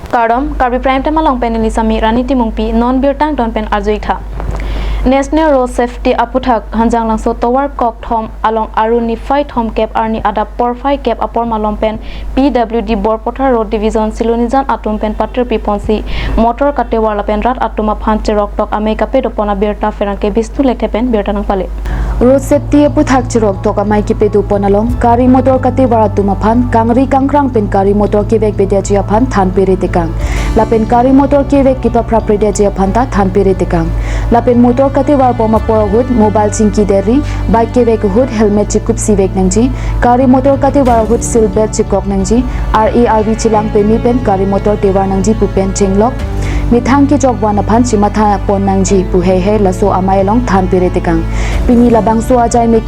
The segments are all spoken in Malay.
Kardom, Karbi Prime Time along Penili Sami Rani Timungpi, non beer tank don pen Arzuita. National Road Safety Aputhak Hanjang Langso Tower Kok Thom along Aruni Fight Thom Cap Arni Ada Por Fight Cap Apor Malom Pen PWD Borpotha Road Division Silonizan Atum Pen Patr Piponsi Motor Katewala Pen Rat Atuma Phanche Rock Tok Ame Kape Dopona Berta Feranke Bistu Lekte Pen Berta Nang Pale Road Safety Aputhak Chirok Tok Amai Kipe Duponalong Kari Motor Katewara Tumaphan Kangri Kangrang Pen Kari Motor Kivek Bedia Phan Than Pere Tekang Lapen Kari Motor Kivek Kipa Prapredia Phanta Than Pere Tekang Lapen Motor Katewar Poma Hood Mobile Chinki Derri Bike Kevek Hood Helmet Chikup Sivek Nangji Kari Motor Katewar Hood Silbet Chikok Nangji RARV Chilang Pemi Pen Kari Motor Tewar Nangji Pupen Chenglok Mithang ki jok wana phan chimatha pon nangji puhe he laso amai long than pere tekang pini labang so ajai me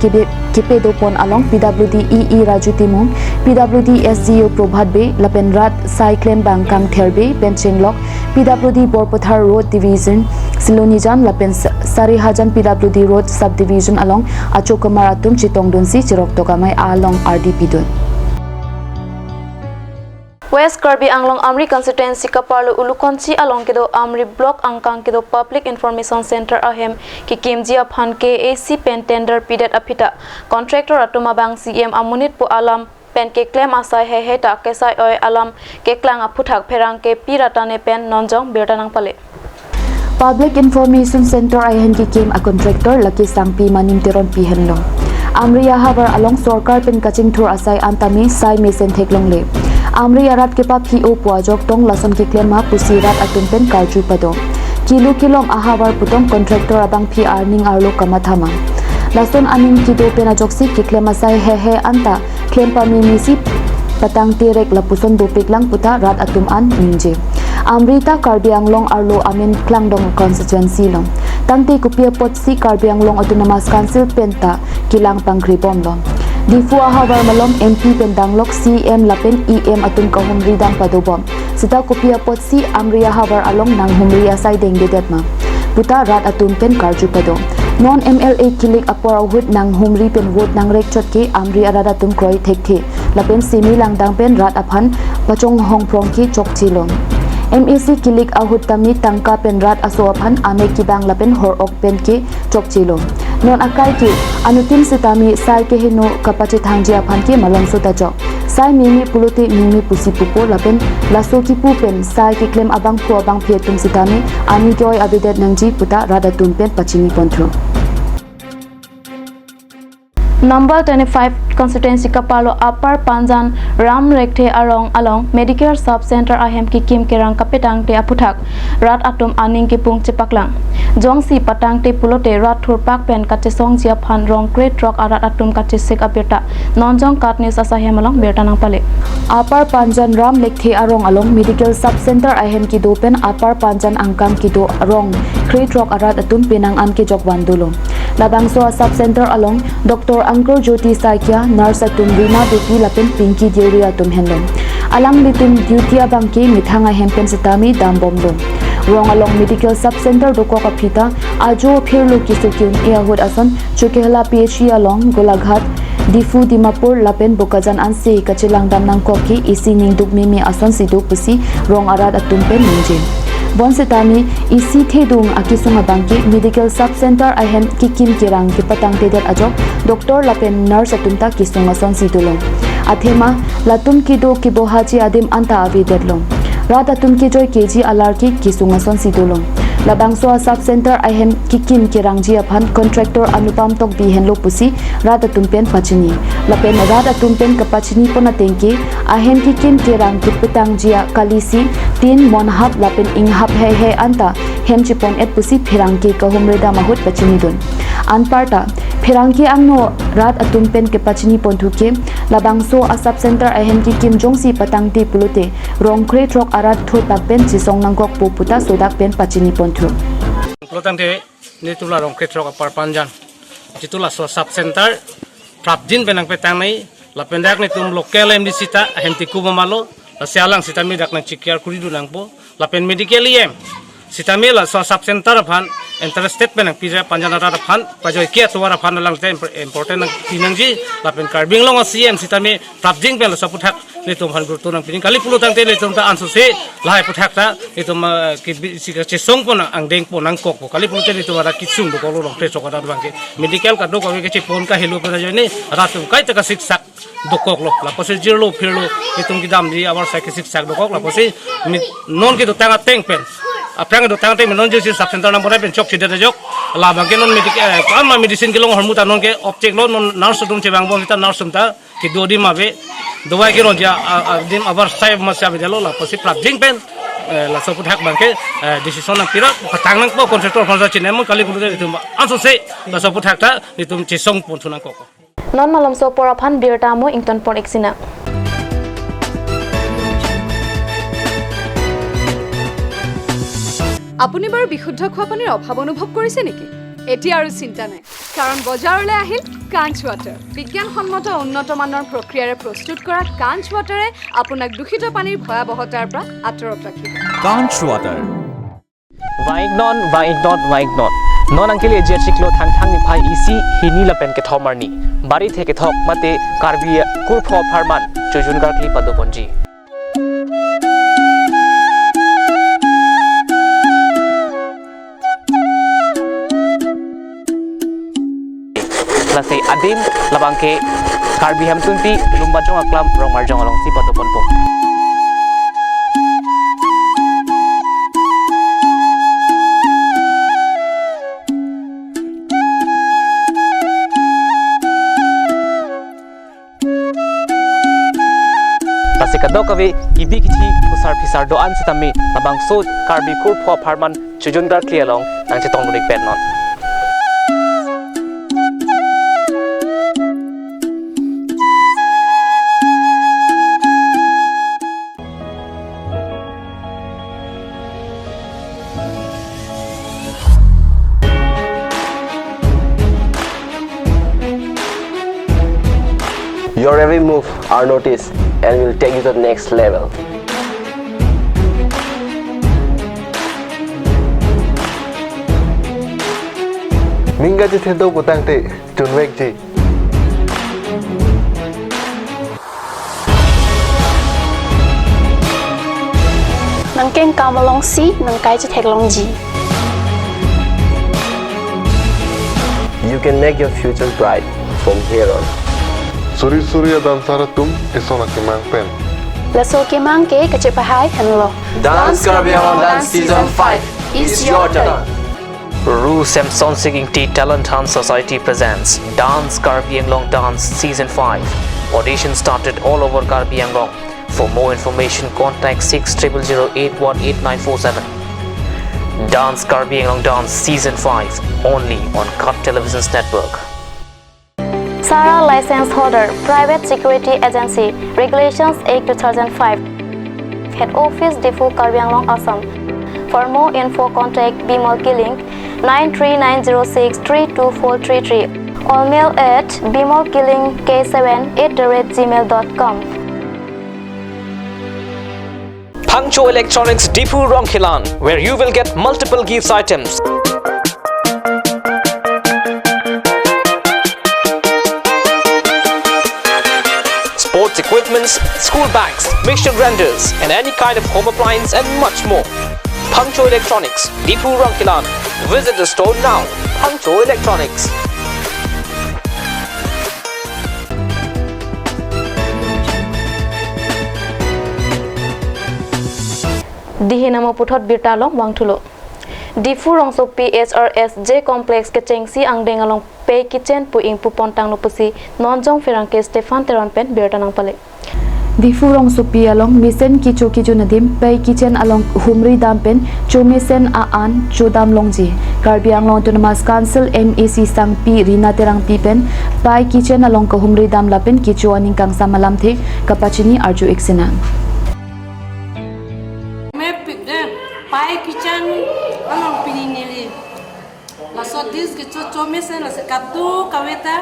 kipe do pon along PWD EE Raju Timung PWD SGO Probhat Be Lapen Rat Cyclone Bangkang Therbe Penchenglok PWD Borpothar Road Division Silonijan Lapen Sari Hajan PWD Road Subdivision along Achokamar Atum Chitong Dunsi Chirok Tokamai along RDP Dun West Karbi Anglong Amri Constituency Kaparlo Ulukonchi along Kido Amri Block Angkang Kido Public Information Center Ahem ki Kimjia Phan KAC Pen Tender Pidet Apita Contractor Atuma Bang CM Amunit Pu Alam Pen ke claim asai he ta kesai oi alam ke klang aputhak pherang ke piratane pen nonjong bertanang pale Public Information Center Ahen ki kim a contractor Lucky Sangpi Manim Teron Pihenlo Amri Habar along Sorkar Pen Kaching Thur Asai Antami Sai Mesen Theklong Le Amri Arat ke pa PO Puajok Tong Lason ki klema Pusirat Atun Pen Karju Pado Kilo kilom ahabar putong contractor abang PR ning arlo kamathama Lason anim kido penajoksi ki klema sai he anta klem pa mimisi patang tirek lapuson dopik lang puta rat atum an ninje Amrita Karbi Anglong arlo amin klangdong constituency long tangte kupia potsi Karbi Anglong Autonomous Council penta kilang pangkribom long Difu ahabar malom MP pendanglok CM lapen EM atum kahum ridang padobom sita kupia potsi Amria habar along nang humria sai deng dedetma puta rat atum pen karju pado non MLA kilik apor hut nang humri pen vote nang rek chot ke Amri arada tum kroi thekthi lapen simi langdang pen rat aphan pachong hong prong ki chok chilom MEC kilik ahut tami tangka pen rat aso aphan ame kibang lapen hor ok pen ke chok chilom non akai ki anutim sitami sai ke hino kapachi thangji aphan ke malom sota jok sai mimi puluti mimi pusi pupo lapen laso ki pupen sai ki claim abang pu abang phetum sitami ani koi abidet nangji puta rada tumpen pachini pontro Number 25 Constituency Kapalo Upper Panjan Ram Rekte along Medicare Sub Center Ahem ki Kim Kerang Kapitang te Aputhak Rat Atum Aning ki Pung Chipaklang Jongsi Patang te Pulote Rat Thurpak Pen Kachesong Jia Phan Rong Great Rock Arat Atum Kachesik Apirta Nonjong Katnis Asahem along Bertanang Pale Upper Panjan Ram Rekte along Medical Sub Center Ahem ki Dopen Upper Panjan Angkam ki Do Rong Great Rock Arat Atum Pinang An ki Jokwandulo Labangso Sub Center along Dr. Angkor Jyoti Sakya Nurse Atum Rina Beki Lapen Pinky Deuri Atum Henlom Alang Litum Duty Abangki Mithanga Hempen Sitami Dambomdom Rong along Medical Sub Center Doko Kapita Ajo Phirlu Kisukyun Eahud Ason Chukehla PHC along Golaghat Difu Dimapur Lapen Bokajan Ansi Kachilang Damnang Koki Isi Ningduk Mimi Ason Siduk Pusi Rong Arad Atum Pen Ninje Bonsitami isi thedung akisunga bangki Medical Sub Center ahem kikim kirang ki patang tedet ajok Dr. Lapen nurse atumta kisunga son sidulong athema latum kido kibohaji adim anta avidedlong rada tum ki joy keji alarki kisunga son sidulong Labangso Sub Center ahem kikim kirangji aphan contractor anupam tok bihenlo pusi rada tumpen pachini lapen rada tumpen kapachini pona tengki ahem kikim kirang kiputang jia kalisi tin monhap lapen inghap he anta hemchipon et pusi phirangki kahumreda mahut pachini dun anparta phirangki angno rat atumpen ke pachini ponthuke labangso a Sub Center ahem kikim jongsi patangti pulute rongkre trok arat thur pakpen chisong nangkok puputa sodak pen pachini ponthu Lotante nitula rongkre trok apar panjan titula so Sub Center prapjin penang petang nai lapendak ni tum local MD sita henti kubamalo la sialang sitami dak nang chikyar kuridu nangpo lapen medical em sitami la so Sub Center aphan interested penang pija panjanara aphan pajoi kia tuara aphan lang important nang pinangji lapen Karbing long CM sitami prapjing pen la saputhak letum han guru tunang pini kali puluh tang te letum ta ansu se lahai puthak ta letum ki si song pon ang deng pon ang kok kali puluh te letum ada kisung do ko long te chokada bangke medical ka do ko ke chi pon ka helu pa jani ratum kai ta ka siksak dokok lo la pose jirlo phirlo letum ki dam di awar sai ke siksak dokok la pose non ki do tanga teng pen aprang do tang te non jisi sub center number pen chok chide jok la bangke non medical kam medicine ki long hormuta non ke object lo non nurse dum che bang bong ta nurse ta ki do di mabe dawai ki ronja dim abar sai masya bidalo la pasi prajing pen la soput hak bangke decision na pira patang nang po contractor konsa chinemo kali kudu de tum anso se la soput hak ta nitum chisong pon thuna ko non malom so poraphan birta mo ington por exina আপুনি বাৰু বিশুদ্ধ খোৱা পানীৰ অভাৱ অনুভৱ কৰিছে নেকি এতিয়া আৰু চিন্তা নাই কাৰণ বজাৰলৈ আহিল কাঞ্চ ৱাটাৰ বিজ্ঞানসন্মত উন্নত মানৰ প্ৰক্ৰিয়াৰে প্ৰস্তুত কৰা কাঞ্চ ৱাটাৰে আপোনাক দূষিত পানীৰ ভয়াৱহতাৰ পৰা আঁতৰত ৰাখিব কাঞ্চ water Waignon non angkeli je chiklo thang ni phai isi hini la pen ke thomarni bari theke thok mate karbi kurpho pharman chojun gar kli padoponji lasai adim labangke karbi hamtunti lumba jong aklam rong marjong along si padoponpo Kadok kawe ibi kici pusar doan setami labang so karbi kurpho pharman chujun gar clear long nang chetong nurik pen non Your every move are noticed and will take you to the next level. Minga ji thendo potang te chunwek ji. Nang keng kamalong si nang kai ji theklong ji. You can make your future bright from here on. Suri dansara tum isona kimang pen. Laso kemang ke kachepahai hanlo. Dance Karbi Dance Season 5 is your turn. Ru Samson Singing Tea Talent Dance Society presents Dance Karbi Anglong Dance Season 5. Audition started all over Karbi Anglong. For more information, contact 6008188947. Dance Karbi Anglong Dance Season 5 only on Cut Television's network. Sara license holder, private security agency, regulations 8/2005. Head office Difu Karbi Anglong Assam. For more info, contact Bimal Killing 93906324333 or mail at bimalkilling.k7@gmail.com. Pangcho Electronics Dipu Rongkhilan, where you will get multiple gifts items. Sports equipments, school bags, mixture grinders, and any kind of home appliance and much more. Pangcho Electronics, Dipu Rongkhilan. Visit the store now. Pangcho Electronics. Dihinamo puthot birtalong wangthulo. Difu rongso PHRS J complex ke chengsi angdeng along pe kitchen pu ing pu pontang no pusi nonjong ferangke Stefan Teron pen birtanang pale. Difu rongso pi along misen kicho nadim pe kitchen along humri dampen chomisen an chodam longji Karbi Anglong Autonomous Council MEC sang pi rina terang pi pen pai kitchen along ko humri dam lapen kicho aning kang samalam the kapachini arju iksina. Pai kitchen along pininili la so dis ke cho mesen la se katu kaweta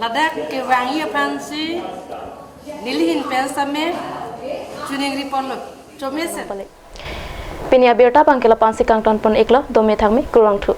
la dak ke wangi pansi nilihin pensame tuning ripon cho mesen Pinia birta pangkela pansi kangton pon iklo dome thangmi kurang thu